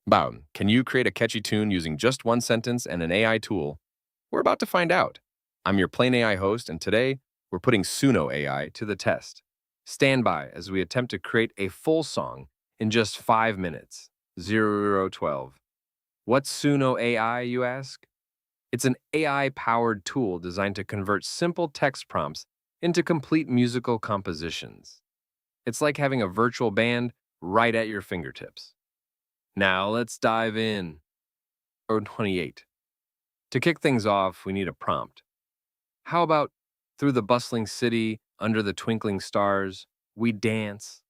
Bow, can you create a catchy tune using just one sentence and an AI tool? We're about to find out. I'm your PlainAI host, and today we're putting Suno AI to the test. Stand by as we attempt to create a full song in just 5 minutes. 0012. What's Suno AI, you ask? It's an AI-powered tool designed to convert simple text prompts into complete musical compositions. It's like having a virtual band right at your fingertips. Now let's dive in. 28. To kick things off, we need a prompt. How about through the bustling city, under the twinkling stars, we dance?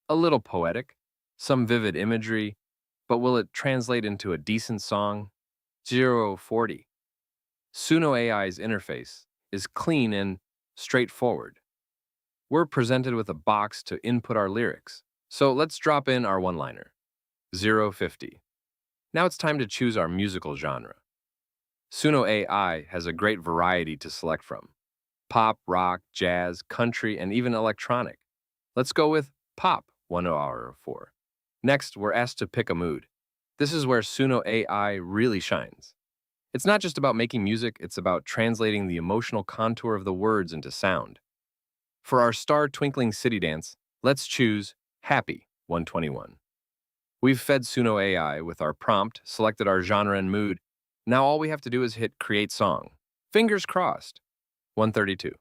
A little poetic, some vivid imagery, but will it translate into a decent song? 040. Suno AI's interface is clean and straightforward. We're presented with a box to input our lyrics, so let's drop in our one-liner. 050. Now it's time to choose our musical genre. Suno AI has a great variety to select from. Pop, rock, jazz, country, and even electronic. Let's go with pop, 104. Next, we're asked to pick a mood. This is where Suno AI really shines. It's not just about making music, it's about translating the emotional contour of the words into sound. For our star twinkling city dance, let's choose Happy, 121. We've fed Suno AI with our prompt, selected our genre and mood. Now all we have to do is hit Create Song. Fingers crossed. 132.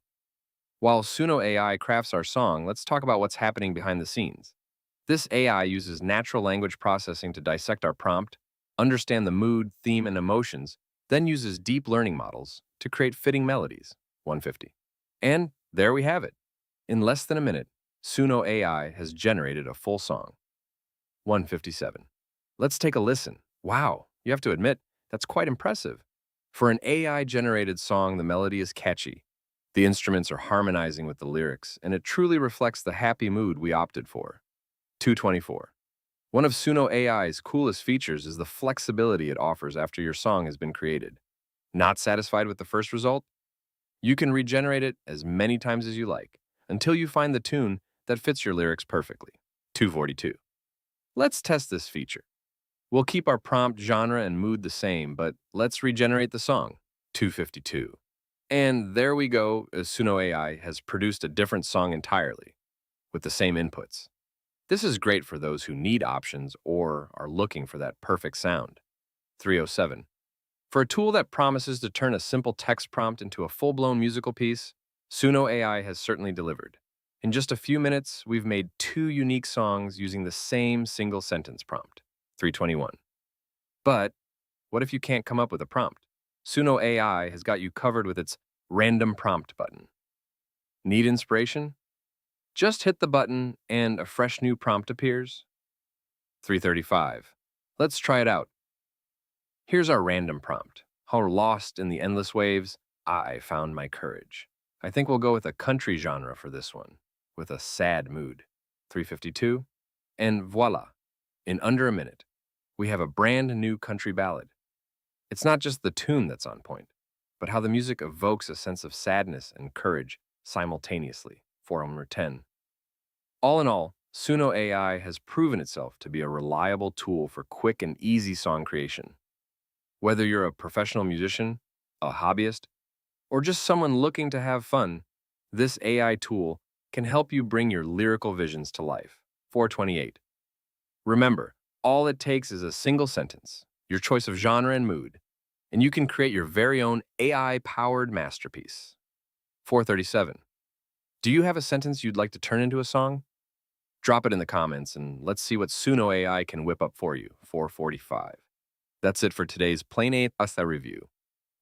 While Suno AI crafts our song, let's talk about what's happening behind the scenes. This AI uses natural language processing to dissect our prompt, understand the mood, theme, and emotions, then uses deep learning models to create fitting melodies. 150. And there we have it. In less than a minute, Suno AI has generated a full song. 157. Let's take a listen. Wow, you have to admit, that's quite impressive. For an AI-generated song, the melody is catchy. The instruments are harmonizing with the lyrics, and it truly reflects the happy mood we opted for. 224. One of Suno AI's coolest features is the flexibility it offers after your song has been created. Not satisfied with the first result? You can regenerate it as many times as you like, until you find the tune that fits your lyrics perfectly. 242. Let's test this feature. We'll keep our prompt, genre, and mood the same, but let's regenerate the song. 252. And there we go, as Suno AI has produced a different song entirely, with the same inputs. This is great for those who need options or are looking for that perfect sound. 307. For a tool that promises to turn a simple text prompt into a full-blown musical piece, Suno AI has certainly delivered. In just a few minutes, we've made 2 unique songs using the same single-sentence prompt. 321. But what if you can't come up with a prompt? Suno AI has got you covered with its Random Prompt button. Need inspiration? Just hit the button and a fresh new prompt appears. 335. Let's try it out. Here's our random prompt. How lost in the endless waves, I found my courage. I think we'll go with a country genre for this one, with a sad mood. 352. And voila, in under a minute, we have a brand new country ballad. It's not just the tune that's on point, but how the music evokes a sense of sadness and courage simultaneously. 410. All in all, Suno AI has proven itself to be a reliable tool for quick and easy song creation. Whether you're a professional musician, a hobbyist, or just someone looking to have fun, this AI tool can help you bring your lyrical visions to life. 428. Remember, all it takes is a single sentence, your choice of genre and mood, and you can create your very own AI-powered masterpiece. 437. Do you have a sentence you'd like to turn into a song? Drop it in the comments and let's see what Suno AI can whip up for you. 445. That's it for today's PlainAI review.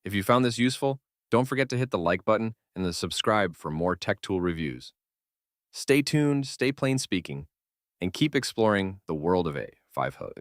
If you found this useful, don't forget to hit the like button and the subscribe for more tech tool reviews. Stay tuned, stay plain speaking, and keep exploring the world of AI. 5 hugs.